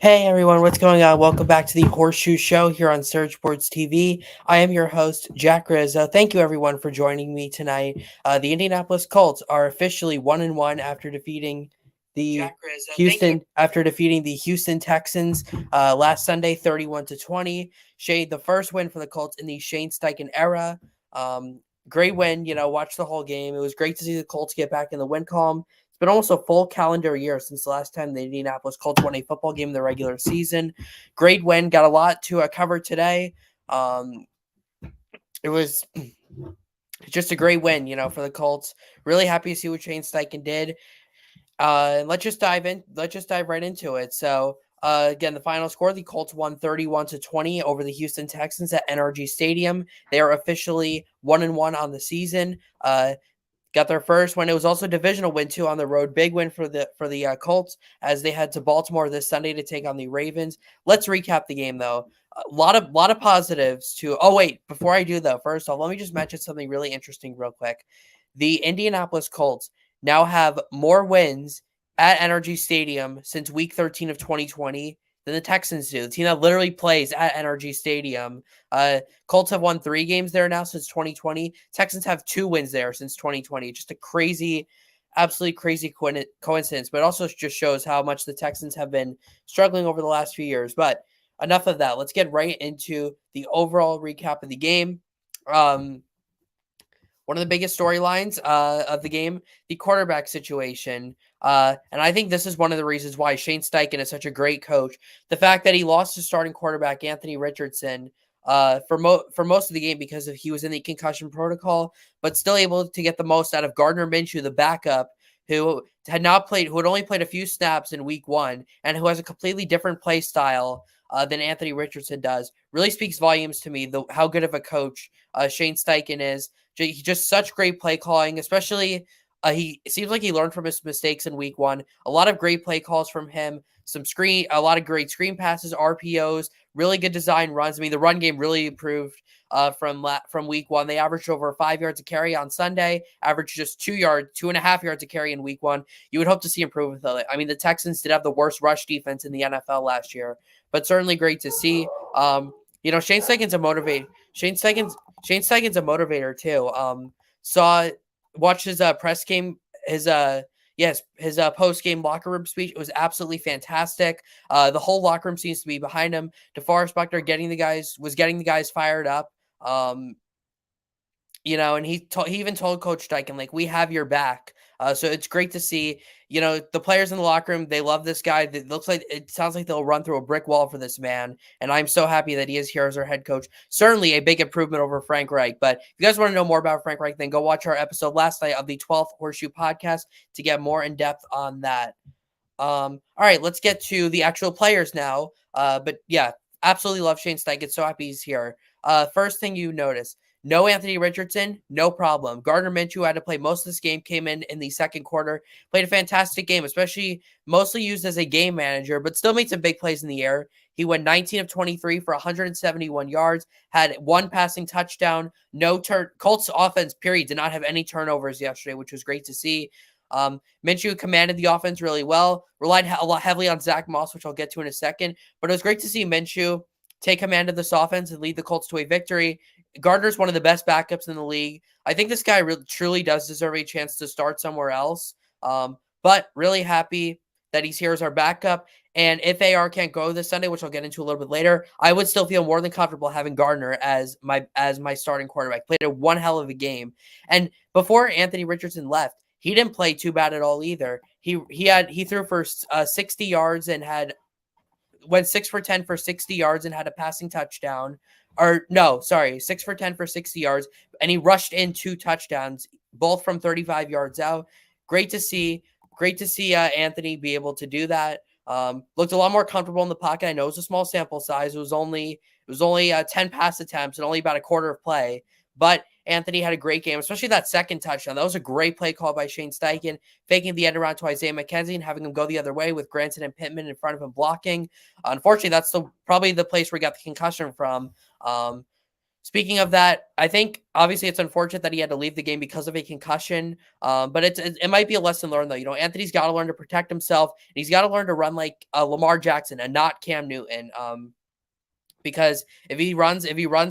Hey everyone, what's going on? Welcome back to the Horseshoe Show here on Surge Sports TV. I am your host, Jack Rizzo. Thank you everyone for joining me tonight. The Indianapolis Colts are officially 1-1 after defeating the Houston Texans last Sunday, 31-20. Shade the first win for the Colts in the Shane Steichen era. Um, Great win. Watch the whole game. It was great to see the Colts get back in the win column. It's been almost a full calendar year since the last time the Indianapolis Colts won a football game in the regular season. Great win. Got a lot to cover today. It was just a great win, for the Colts. Really happy to see what Shane Steichen did. Let's just dive in. Let's just dive right into it. So, again, the final score: the Colts won 31-20 over the Houston Texans at NRG Stadium. They are officially 1-1 on the season. Got their first win. It was also a divisional win too on the road. Big win for the Colts as they head to Baltimore this Sunday to take on the Ravens. Let's recap the game though. A lot of positives to. Oh wait, before I do though, first off, let me just mention something really interesting real quick. The Indianapolis Colts now have more wins at NRG Stadium since Week 13 of 2020 than the Texans do. The team that literally plays at NRG Stadium. Colts have won 3 games there now since 2020. Texans have 2 wins there since 2020. Just a crazy, absolutely crazy coincidence, but it also just shows how much the Texans have been struggling over the last few years. But enough of that. Let's get right into the overall recap of the game. One of the biggest storylines of the game, the quarterback situation. And I think this is one of the reasons why Shane Steichen is such a great coach. The fact that he lost his starting quarterback, Anthony Richardson, for most of the game because he was in the concussion protocol, but still able to get the most out of Gardner Minshew, the backup, who had only played a few snaps in week 1, and who has a completely different play style than Anthony Richardson does. Really speaks volumes to me, how good of a coach Shane Steichen is. He just such great play calling, especially he seems like he learned from his mistakes in week 1. A lot of great play calls from him. A lot of great screen passes, RPOs, really good design runs. I mean, the run game really improved from week 1. They averaged over 5 yards a carry on Sunday, averaged just 2.5 yards a carry in week 1. You would hope to see improvement with it. I mean, the Texans did have the worst rush defense in the NFL last year, but certainly great to see. Shane Steichen's a motivator. Shane Steichen's a motivator too. Watched his press game, his post game locker room speech. It was absolutely fantastic. The whole locker room seems to be behind him. DeForest Buckner was getting the guys fired up. And he even told Coach Steichen, like, we have your back. So it's great to see, the players in the locker room, they love this guy. It sounds like they'll run through a brick wall for this man. And I'm so happy that he is here as our head coach. Certainly a big improvement over Frank Reich. But if you guys want to know more about Frank Reich, then go watch our episode last night of the 12th Horseshoe podcast to get more in depth on that. All right, let's get to the actual players now. But yeah, absolutely love Shane Steichen. So happy he's here. First thing you notice, no Anthony Richardson, no problem. Gardner Minshew had to play most of this game, came in the second quarter, played a fantastic game, especially mostly used as a game manager, but still made some big plays in the air. He went 19 of 23 for 171 yards, had 1 passing touchdown, Colts offense, period, did not have any turnovers yesterday, which was great to see. Minshew commanded the offense really well, relied a lot heavily on Zach Moss, which I'll get to in a second, but it was great to see Minshew take command of this offense and lead the Colts to a victory. Gardner's one of the best backups in the league. I think this guy really, truly does deserve a chance to start somewhere else. But really happy that he's here as our backup. And if AR can't go this Sunday, which I'll get into a little bit later, I would still feel more than comfortable having Gardner as my starting quarterback. Played one hell of a game. And before Anthony Richardson left, he didn't play too bad at all either. He threw for 60 yards and went 6 for 10 for 60 yards and had a passing touchdown. 6 for 10 for 60 yards. And he rushed in 2 touchdowns, both from 35 yards out. Great to see Anthony be able to do that. Looked a lot more comfortable in the pocket. I know it was a small sample size. It was only 10 pass attempts and only about a quarter of play. But Anthony had a great game, especially that second touchdown. That was a great play call by Shane Steichen, faking the end around to Isaiah McKenzie and having him go the other way with Granson and Pittman in front of him blocking. Unfortunately, that's probably the place where he got the concussion from. Speaking of that, I think obviously it's unfortunate that he had to leave the game because of a concussion. But it might be a lesson learned though. Anthony's got to learn to protect himself, and he's got to learn to run like Lamar Jackson and not Cam Newton. Because if he runs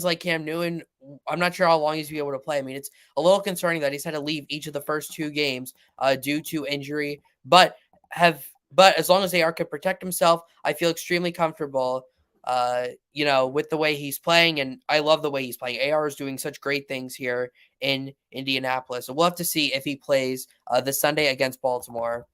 like Cam Newton, I'm not sure how long he's be able to play. I mean, it's a little concerning that he's had to leave each of the first two games due to injury. But as long as AR can protect himself, I feel extremely comfortable. With the way he's playing, and I love the way he's playing. AR is doing such great things here in Indianapolis. So we'll have to see if he plays this Sunday against Baltimore.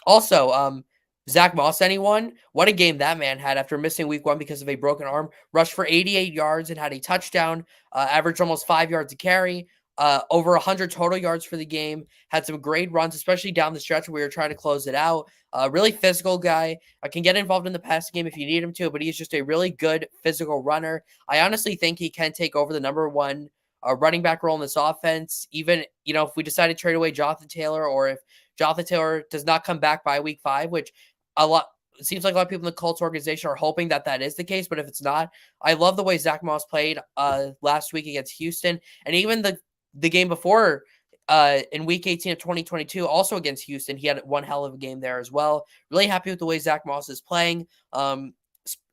Also, Zach Moss, anyone? What a game that man had after missing week one because of a broken arm. Rushed for 88 yards and had a touchdown, averaged almost 5 yards a carry, over 100 total yards for the game. Had some great runs, especially down the stretch where we were trying to close it out. Really physical guy. Can get involved in the passing game if you need him to, but he's just a really good physical runner. I honestly think he can take over the number one running back role in this offense. Even, if we decide to trade away Jonathan Taylor, or if Jonathan Taylor does not come back by week 5, which it seems like a lot of people in the Colts organization are hoping that is the case. But if it's not, I love the way Zach Moss played last week against Houston, and even the game before in week 18 of 2022, also against Houston. He had one hell of a game there as well. Really happy with the way Zach Moss is playing.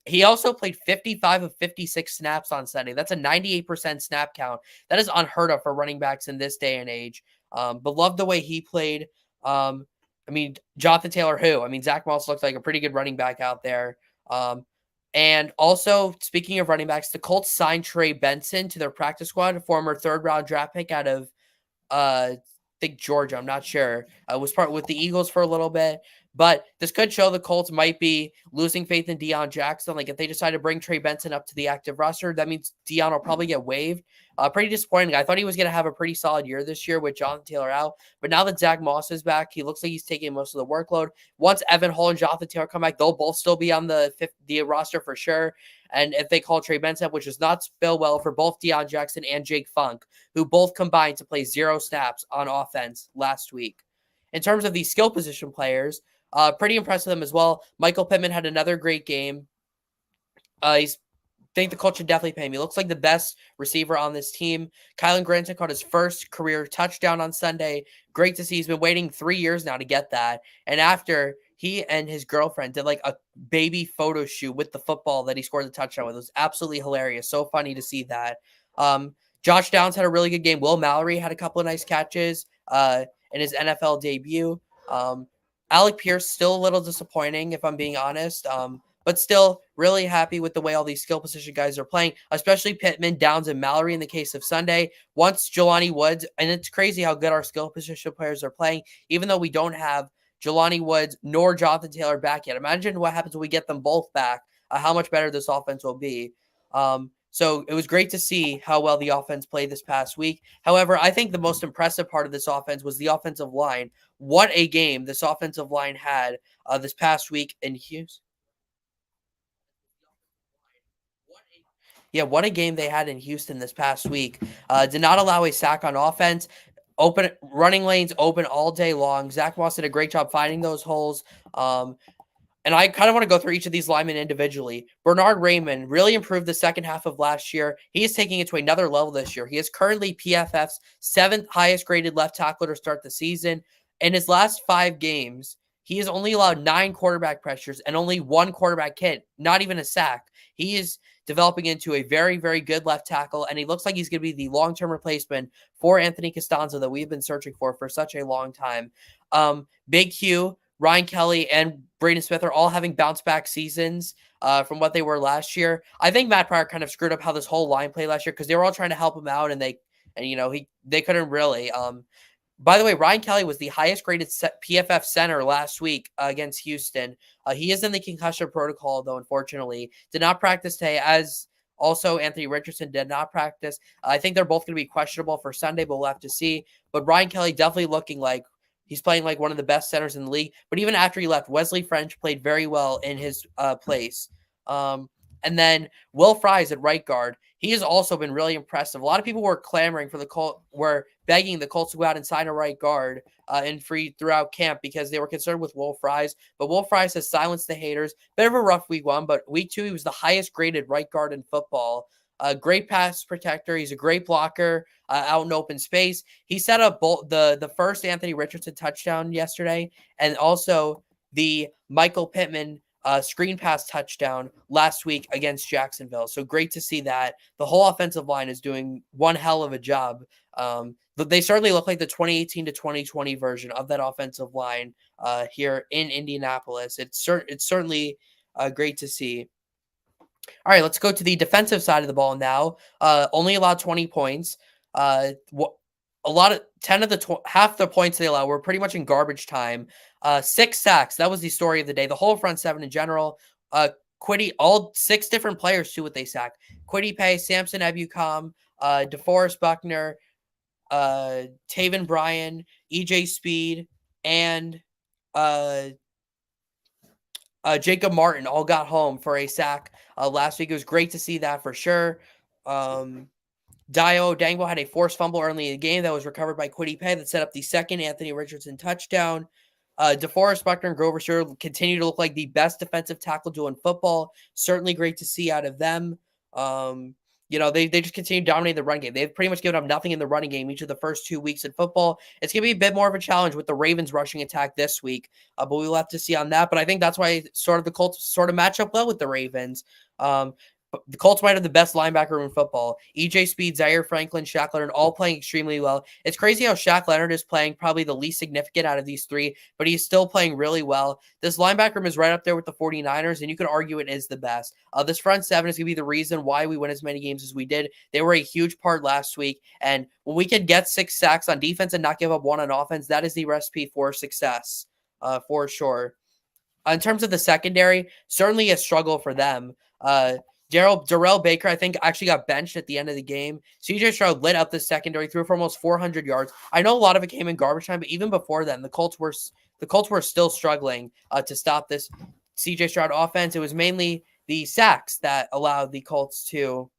He also played 55 of 56 snaps on Sunday. That's a 98% snap count. That is unheard of for running backs in this day and age. But love the way he played. Jonathan Taylor, who? Zach Moss looks like a pretty good running back out there. And also, speaking of running backs, the Colts signed Trey Benson to their practice squad, a former third-round draft pick out of I think Georgia. I'm not sure. Was part with the Eagles for a little bit, but this could show the Colts might be losing faith in Deion Jackson. Like if they decide to bring Trey Benson up to the active roster, that means Deion will probably get waived. Pretty disappointing. I thought he was going to have a pretty solid year this year with Jonathan Taylor out, but now that Zach Moss is back, he looks like he's taking most of the workload. Once Evan Hull and Jonathan Taylor come back, they'll both still be on the roster for sure. And if they call Trey Benson up, which does not spell well for both Deion Jackson and Jake Funk, who both combined to play 0 snaps on offense last week. In terms of these skill position players, pretty impressed with them as well. Michael Pittman had another great game. Think the Colts should definitely pay him. He looks like the best receiver on this team. Kylan Granson caught his first career touchdown on Sunday. Great to see. He's been waiting 3 years now to get that. And after he and his girlfriend did like a baby photo shoot with the football that he scored the touchdown with. It was absolutely hilarious. So funny to see that. Josh Downs had a really good game. Will Mallory had a couple of nice catches in his NFL debut. Alec Pierce still a little disappointing, if I'm being honest. But still really happy with the way all these skill position guys are playing, especially Pittman, Downs, and Mallory in the case of Sunday. Once Jelani Woods, and it's crazy how good our skill position players are playing, even though we don't have Jelani Woods nor Jonathan Taylor back yet. Imagine what happens when we get them both back, how much better this offense will be. So it was great to see how well the offense played this past week. However, I think the most impressive part of this offense was the offensive line. What a game this offensive line had this past week in Houston. Yeah, what a game they had in Houston this past week. Did not allow a sack on offense. Open running lanes open all day long. Zach Moss did a great job finding those holes. And I kind of want to go through each of these linemen individually. Bernard Raymond really improved the second half of last year. He is taking it to another level this year. He is currently PFF's 7th highest graded left tackle to start the season. In his last 5 games, he has only allowed 9 quarterback pressures and only 1 quarterback hit, not even a sack. He is developing into a very, very good left tackle, and he looks like he's going to be the long-term replacement for Anthony Costanzo that we've been searching for such a long time. Big Q, Ryan Kelly, and Braden Smith are all having bounce-back seasons from what they were last year. I think Matt Pryor kind of screwed up how this whole line played last year because they were all trying to help him out, and they couldn't really. By the way, Ryan Kelly was the highest graded PFF center last week against Houston. He is in the concussion protocol, though, unfortunately. Did not practice today, as also Anthony Richardson did not practice. I think they're both going to be questionable for Sunday, but we'll have to see. But Ryan Kelly definitely looking like he's playing like one of the best centers in the league. But even after he left, Wesley French played very well in his place. And then Will Fries at right guard. He has also been really impressive. A lot of people were clamoring for the Colts, were begging the Colts to go out and sign a right guard and free throughout camp because they were concerned with Will Fries. But Will Fries has silenced the haters. Bit of a rough week 1, but week 2 he was the highest graded right guard in football. A great pass protector. He's a great blocker out in open space. He set up the first Anthony Richardson touchdown yesterday, and also the Michael Pittman screen pass touchdown last week against Jacksonville. So great to see that. The whole offensive line is doing one hell of a job. But they certainly look like the 2018 to 2020 version of that offensive line here in Indianapolis. It's certainly great to see. All right, let's go to the defensive side of the ball now. Only allowed 20 points. A lot of 10 of the half the points they allow were pretty much in garbage time. 6 sacks. That was the story of the day. The whole front seven in general. Quiddy, all 6 different players too. What they sacked: Quiddy Pay, Samson Ebukam, DeForest Buckner, Taven Bryan, EJ Speed, and Jacob Martin all got home for a sack last week. It was great to see that for sure. Dio Dangbo had a forced fumble early in the game that was recovered by Quiddy Pay that set up the second Anthony Richardson touchdown. DeForest Buckner and Grover Stewart continue to look like the best defensive tackle duo in football. Certainly great to see out of them. They just continue dominating the run game. They've pretty much given up nothing in the running game each of the first 2 weeks in football. It's going to be a bit more of a challenge with the Ravens rushing attack this week, but we'll have to see on that. But I think that's why the Colts sort of match up well with the Ravens. The Colts might have the best linebacker room in football. EJ Speed, Zaire Franklin, Shaq Leonard, all playing extremely well. It's crazy how Shaq Leonard is playing probably the least significant out of these 3, but he's still playing really well. This linebacker room is right up there with the 49ers, and you could argue it is the best. This front seven is going to be the reason why we win as many games as we did. They were a huge part last week, and when we can get 6 sacks on defense and not give up 1 on offense, that is the recipe for success, for sure. In terms of the secondary, certainly a struggle for them. Darrell Baker, I think, actually got benched at the end of the game. CJ Stroud lit up the secondary, threw for almost 400 yards. I know a lot of it came in garbage time, but even before then, the Colts were still struggling to stop this CJ Stroud offense. It was mainly the sacks that allowed the Colts to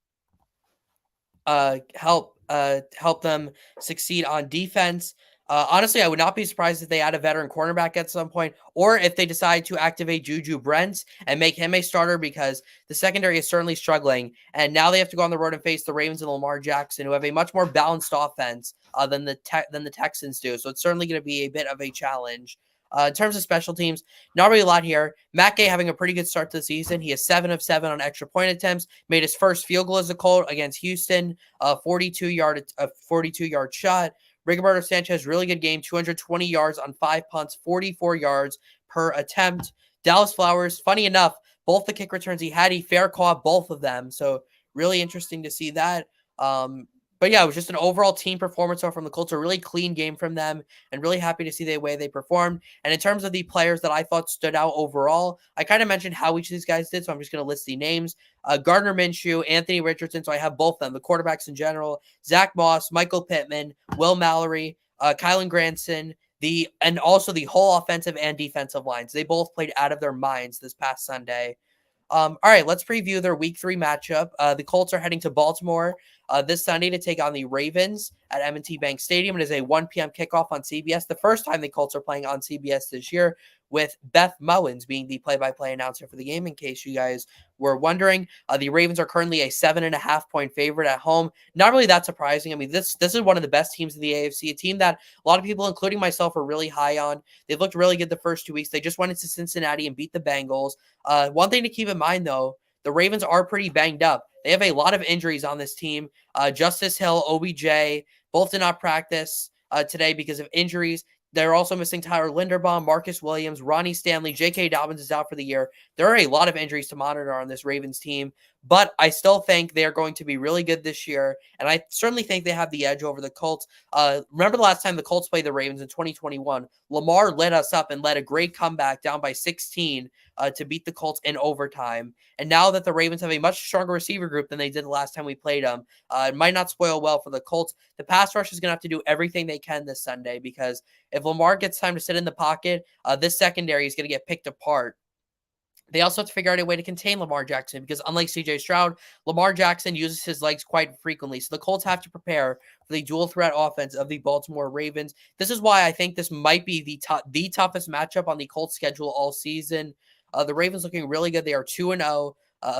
help them succeed on defense. Honestly, I would not be surprised if they add a veteran cornerback at some point, or if they decide to activate Juju Brents and make him a starter, because the secondary is certainly struggling. And now they have to go on the road and face the Ravens and Lamar Jackson, who have a much more balanced offense than the Texans do. So it's certainly going to be a bit of a challenge. In terms of special teams, not really a lot here. Matt Gay having a pretty good start to the season. He is 7 of 7 on extra point attempts. Made his first field goal as a Colt against Houston. 42-yard shot. Rigoberto Sanchez, really good game, 220 yards on 5 punts, 44 yards per attempt. Dallas Flowers, funny enough, both the kick returns he had, he fair caught both of them. So really interesting to see that. But yeah, it was just an overall team performance from the Colts, a really clean game from them, and really happy to see the way they performed. And in terms of the players that I thought stood out overall, I kind of mentioned how each of these guys did, so I'm just going to list the names. Gardner Minshew, Anthony Richardson, so I have both of them, the quarterbacks in general, Zach Moss, Michael Pittman, Will Mallory, Kylan Granson, and also the whole offensive and defensive lines. They both played out of their minds this past Sunday. All right, let's preview their Week 3 matchup. The Colts are heading to Baltimore this Sunday to take on the Ravens at M&T Bank Stadium. It is a 1 p.m. kickoff on CBS, the first time the Colts are playing on CBS this year, with Beth Mullins being the play-by-play announcer for the game, in case you guys were wondering. The Ravens are currently a 7.5-point favorite at home. Not really that surprising. I mean, this is one of the best teams in the AFC, a team that a lot of people, including myself, are really high on. They've looked really good the first 2 weeks. They just went into Cincinnati and beat the Bengals. One thing to keep in mind, though, the Ravens are pretty banged up. They have a lot of injuries on this team. Justice Hill, OBJ, both did not practice today because of injuries. They're also missing Tyler Linderbaum, Marcus Williams, Ronnie Stanley, J.K. Dobbins is out for the year. There are a lot of injuries to monitor on this Ravens team, but I still think they're going to be really good this year, and I certainly think they have the edge over the Colts. Remember the last time the Colts played the Ravens in 2021? Lamar lit us up and led a great comeback down by 16 to beat the Colts in overtime. And now that the Ravens have a much stronger receiver group than they did the last time we played them, it might not spoil well for the Colts. The pass rush is going to have to do everything they can this Sunday, because if Lamar gets time to sit in the pocket, this secondary is going to get picked apart. They also have to figure out a way to contain Lamar Jackson, because unlike C.J. Stroud, Lamar Jackson uses his legs quite frequently. So the Colts have to prepare for the dual threat offense of the Baltimore Ravens. This is why I think this might be the toughest matchup on the Colts schedule all season. The Ravens looking really good. They are 2-0,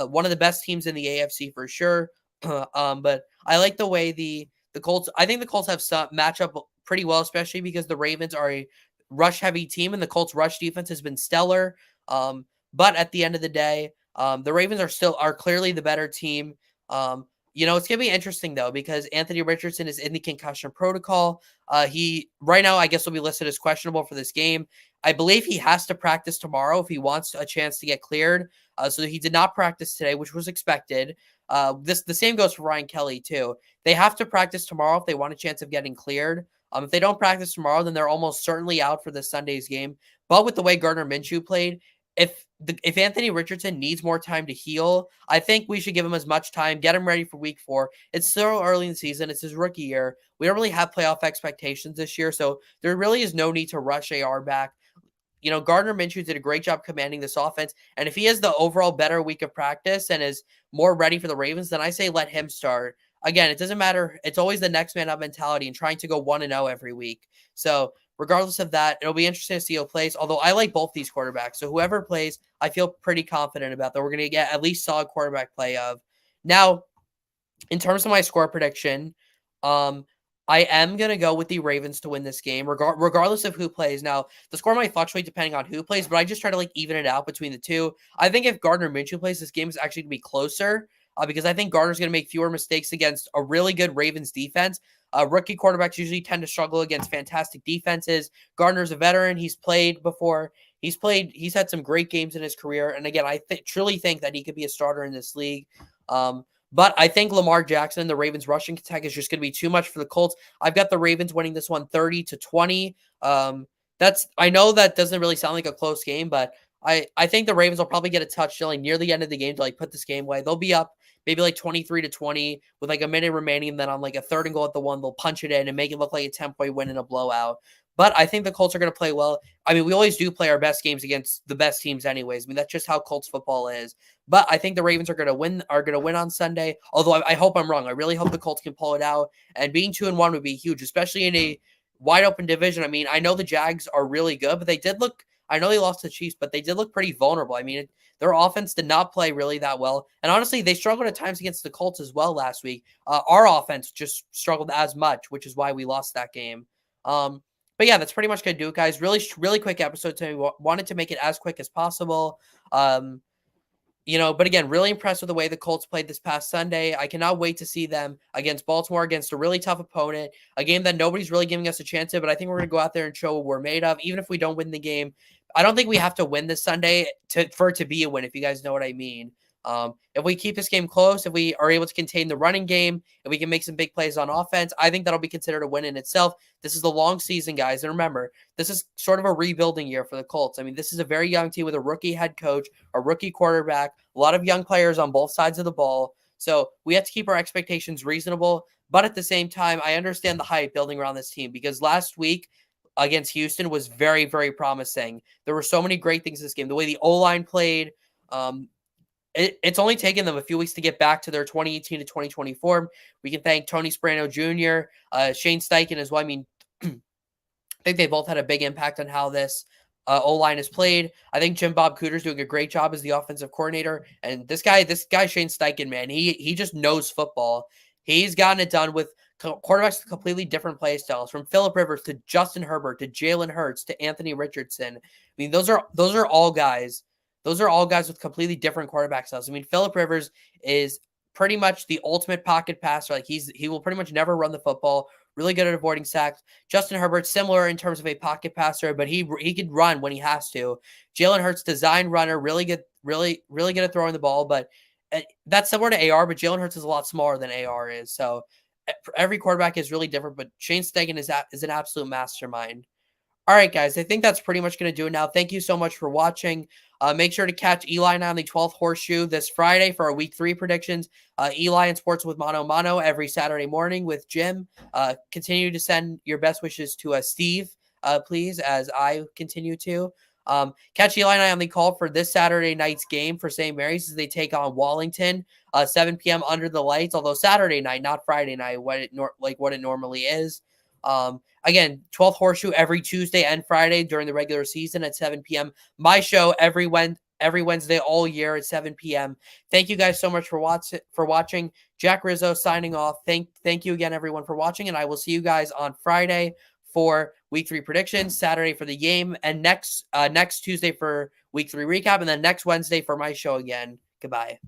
one of the best teams in the AFC for sure. But I like the way the Colts. I think the Colts have some match up pretty well, especially because the Ravens are a rush heavy team, and the Colts rush defense has been stellar. But at the end of the day, the Ravens are clearly the better team. It's gonna be interesting though because Anthony Richardson is in the concussion protocol. He right now I guess will be listed as questionable for this game. I believe he has to practice tomorrow if he wants a chance to get cleared. So he did not practice today, which was expected. The same goes for Ryan Kelly too. They have to practice tomorrow if they want a chance of getting cleared. If they don't practice tomorrow, then they're almost certainly out for this Sunday's game. But with the way Gardner Minshew played, if Anthony Richardson needs more time to heal, I think we should give him as much time, get him ready for week 4. It's still early in the season. It's his rookie year. We don't really have playoff expectations this year, so there really is no need to rush AR back. Gardner Minshew did a great job commanding this offense. And if he has the overall better week of practice and is more ready for the Ravens, then I say let him start. Again, it doesn't matter. It's always the next man up mentality and trying to go 1-0 every week. So regardless of that, it'll be interesting to see who plays. Although I like both these quarterbacks. So whoever plays, I feel pretty confident about that. We're going to get at least solid quarterback play of. Now, in terms of my score prediction, I am going to go with the Ravens to win this game, regardless of who plays. Now, the score might fluctuate depending on who plays, but I just try to even it out between the two. I think if Gardner Minshew plays, this game is actually going to be closer because I think Gardner's going to make fewer mistakes against a really good Ravens defense. Rookie quarterbacks usually tend to struggle against fantastic defenses. Gardner's a veteran. He's played before. He's had some great games in his career. And again, I truly think that he could be a starter in this league. But I think Lamar Jackson, the Ravens rushing attack is just going to be too much for the Colts. I've got the Ravens winning this one 30-20. I know that doesn't really sound like a close game, but I think the Ravens will probably get a touchdown near the end of the game to put this game away. They'll be up maybe 23-20 with a minute remaining, and then on a 3rd and goal at the 1, they'll punch it in and make it look like a 10-point win in a blowout. But I think the Colts are going to play well. I mean, we always do play our best games against the best teams anyways. I mean, that's just how Colts football is. But I think the Ravens are going to win on Sunday. Although I hope I'm wrong. I really hope the Colts can pull it out. And being 2-1 would be huge, especially in a wide open division. I mean, I know the Jags are really good, but I know they lost to the Chiefs, but they did look pretty vulnerable. I mean, their offense did not play really that well. And honestly, they struggled at times against the Colts as well last week. Our offense just struggled as much, which is why we lost that game. But yeah, that's pretty much going to do it, guys. Really, really quick episode today. Wanted to make it as quick as possible. But again, really impressed with the way the Colts played this past Sunday. I cannot wait to see them against Baltimore, against a really tough opponent, a game that nobody's really giving us a chance to, but I think we're going to go out there and show what we're made of, even if we don't win the game. I don't think we have to win this Sunday for it to be a win, if you guys know what I mean. If we keep this game close, if we are able to contain the running game, if we can make some big plays on offense, I think that'll be considered a win in itself. This is a long season, guys. And remember, this is sort of a rebuilding year for the Colts. I mean, this is a very young team with a rookie head coach, a rookie quarterback, a lot of young players on both sides of the ball. So we have to keep our expectations reasonable. But at the same time, I understand the hype building around this team because last week against Houston was very, very promising. There were so many great things in this game. The way the O-line played, it's only taken them a few weeks to get back to their 2018 to 2020 form. We can thank Tony Sparano Jr., Shane Steichen as well. I mean, I think they both had a big impact on how this O-line is played. I think Jim Bob Cooter's doing a great job as the offensive coordinator. And this guy Shane Steichen, man, he just knows football. He's gotten it done with quarterbacks with completely different play styles, from Phillip Rivers to Justin Herbert to Jalen Hurts to Anthony Richardson. I mean, those are all guys. Those are all guys with completely different quarterback styles. I mean, Phillip Rivers is pretty much the ultimate pocket passer. He will pretty much never run the football. Really good at avoiding sacks. Justin Herbert, similar in terms of a pocket passer, but he could run when he has to. Jalen Hurts, design runner, really good at throwing the ball. But that's similar to AR, but Jalen Hurts is a lot smaller than AR is. So every quarterback is really different. But Shane Steichen is an absolute mastermind. All right, guys, I think that's pretty much going to do it now. Thank you so much for watching. Make sure to catch Eli and I on the 12th Horseshoe this Friday for our Week 3 predictions. Eli and Sports with Mano Mano every Saturday morning with Jim. Continue to send your best wishes to Steve, please, as I continue to. Catch Eli and I on the call for this Saturday night's game for St. Mary's as they take on Wallington, 7 p.m. under the lights, although Saturday night, not Friday night, what it normally is. Again, 12th Horseshoe every Tuesday and Friday during the regular season at 7 p.m. My show every every Wednesday all year at 7 p.m. Thank you guys so much for watching. Jack Rizzo signing off. Thank you again, everyone, for watching, and I will see you guys on Friday for Week 3 predictions, Saturday for the game, and next Tuesday for Week 3 recap, and then next Wednesday for my show again. Goodbye.